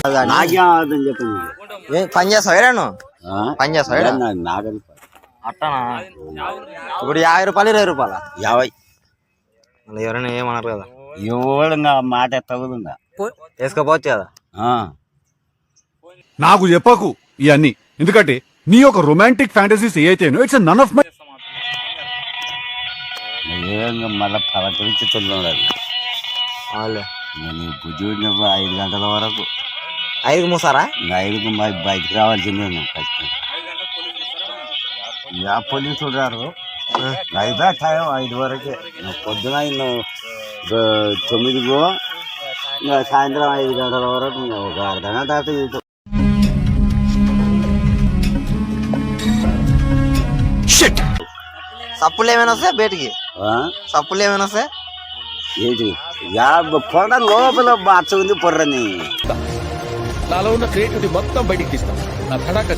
నాకేం అర్థం చెప్పండి. పని చేస్తావు పని చేస్తావు నాగలి అట్టనా? ఇప్పుడు 50 రూపాయలు 20 రూపాయల 50. ఎవరైనా ఏమన్నారు కదా, ఎవడు మాట తగుదుగా వేసుకోపోవచ్చు కదా. నాకు చెప్పకు ఇవన్నీ, ఎందుకంటే నీ యొక్క రొమాంటిక్ ఫ్యాంటసీస్ ఏవైతేనో ఇట్స్ నన్ ఆఫ్ మై. మళ్ళీ పలకరించి తెలియదు వాళ్ళే నీ బుద్ధి 5 గంటల వరకు 5కి మూసారా? 5కు బయటకు రావాల్సిందే ఖచ్చితంగా. పోలీసులు రారు 5 టైం 5 వరకే. పొద్దున 9కో ఇంకా సాయంత్రం 5 గంటల వరకు ఒక అర్ధగంట అటు ఇటు. సప్పులు ఏమైనా వస్తాయి బయటికి? సప్పులు ఏమైనా వస్తాయి ఏంటి పొడ లోపల మార్చుకుంది పొర్రని. నాలో ఉన్న క్రియేటివిటీ మొత్తం బయటికి తీస్తాం. నా తడాక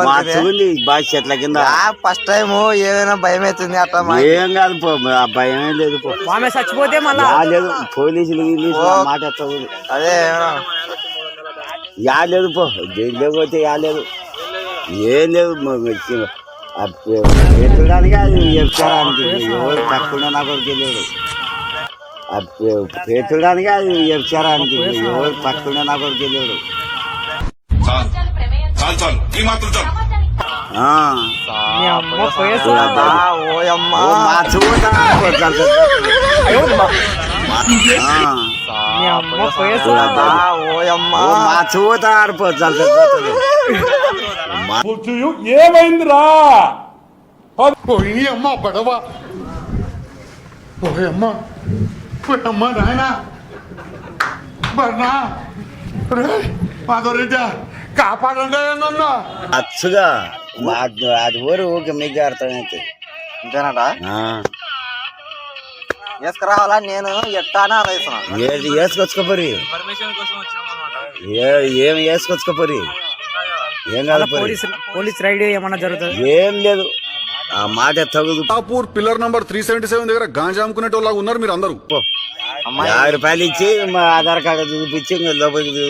మార్చుకుంది బాగా చెట్ల కింద. ఫస్ట్ టైం ఏమైనా భయం అవుతుంది అట్లా? ఏం కాదు పో, భయం లేదు పో. చచ్చిపోతే లేదు పోలీసులు మాట అదే లేదు పో, జైలు పోతే లేదు ఏం లేదు. పెట్టడానికి అది చెప్తారానికి ఎవరు తక్కువ నాకు తెలియదు. పెట్టడానికి అది చెప్తారానికి ఎవరు తక్కువ నాకు తెలియదు. ఏమైందిరా? అమ్మా పడవ అమ్మా నాయన మాధవరెడ్డి కాపాడండి నన్ను. అచ్చుగా అది ఊరు ఊరికి మీకు అర్థమైతే అంతేనట. వేసుకురావాలా నేను ఎట్టానా ఆలోచిస్తున్నాను. వేసుకొచ్చుకోపోరి, ఏం వేసుకొచ్చుకోపోరి. ఏం కాదు పోలీస్ రైడ్ ఏమన్నా జరుగుతుంది? ఏం లేదు, ఆ మాట తగుదు. తాపూర్ పిల్లర్ నంబర్ 377 దగ్గర గాంజా అమ్ముకునేటోళ్ళగా ఉన్నారు మీరు అందరూ. 50 రూపాయలు ఇచ్చి మా ఆధార్ కార్డు చూపించి లోపలికి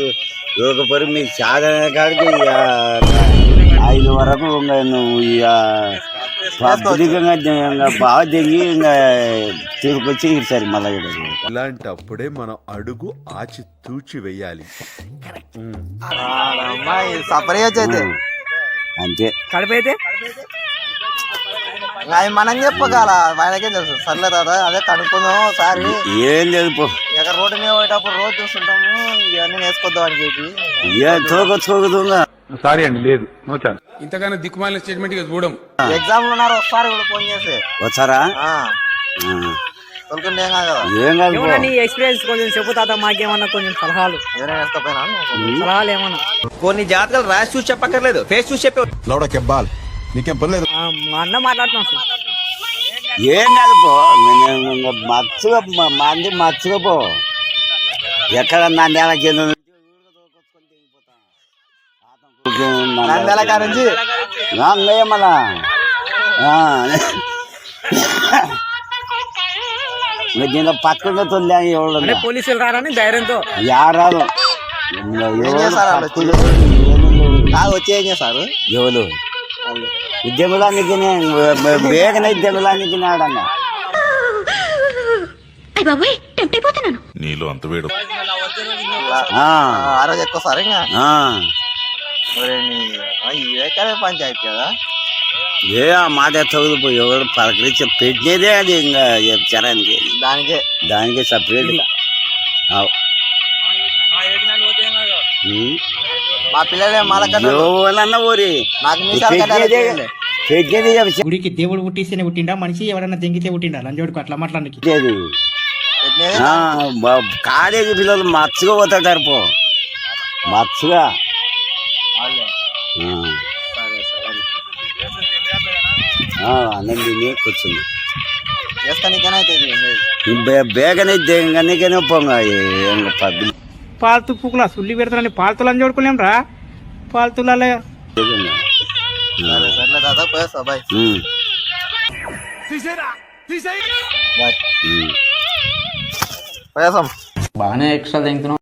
దూకపోయి మీకు సాధన కాడికి 5 వరకు నువ్వు బాగా దిగి ఇంకా తిరిగిపోయి ఇచ్చారు మళ్ళీ. ఇలాంటప్పుడే మనం అడుగు ఆచి తూచి వెయ్యాలి. అంతే. కడిపైతే అవి మనం చెప్పగల ఆయనకే తెలుసు. సర్లే తాత అదే కనుక్కుందాం ఒకసారి. ఏం లేదు పో, ఇక్కడ రోడ్డు మీద పోయేటప్పుడు రోజు చూస్తుంటాము, ఇవన్నీ వేసుకొద్దాం అని చెప్పి. సారీ అండి, లేదు ఇంతగానో దిక్కుమాలిన స్టేట్మెంట్ చూడం. ఎగ్జామ్ లో ఉన్నారు, వస్తారు కూడా ఫోన్ చేసి వచ్చారా? తొలుకుంటే ఏం కాదు కదా. ఏం కాదు, నీ ఎక్స్పీరియన్స్ కొంచెం చెప్పు తాత, మాకేమన్నా కొంచెం సలహాలు ఏమైనా వేసుకోపోయినా సలహాలు ఏమన్నా. కొన్ని జాతకాలు రాసి చూసి చెప్పక్కర్లేదు, ఫేస్ చూసి చెప్పే. లౌడా కెబ్బాల్ నీకేం పర్లేదు. మా అన్న మాట్లాడుతున్నాం సార్. ఏం కాదు పో, మచ్చుగా మంది మచ్చుగా పో. ఎక్కడ నంద్యాలకి నంద్యాల కారించి మళ్ళా దీంట్లో పక్కన తొలి ఎవరు పోలీసులు రారని ధైర్యంతో యారాదు వచ్చి ఏం చేస్తారు ఎవరు ఉద్యమలానికి వేగన ఉద్యమలానికి నాడన్న. నీలో అంత వేడు ఆ రోజు ఎక్కువ సార్ ఇంకా పంచాయతీ కదా. ఏ ఆ మాట చదువుపోయి ఎవరు పలకరించి పెట్టినదే అది ఇంకా చెప్తారానికి దానికే సపరేట్. మా పిల్లలే ఎవరన్నా ఊరి గుడికి దేవుడు పుట్టిస్తేనే పుట్టిండా మనిషి ఎవరన్నా తెంగితే పుట్టిండా లంజోడుకు అట్లా మాట్లాడానికి. కాలేజీ పిల్లలు మచ్చుగా పోతాడారు పో, మచ్చుగా. అన్నం తిని కూర్చుంది బేగనైతే నీకనే పొంగ పాల్తు పుక్కులా సుల్లి పెడతానని పాల్తులు అని చూడుకోలేం రా. పాల్తులలో బాగానే ఎక్స్ట్రా తింటున్నాం.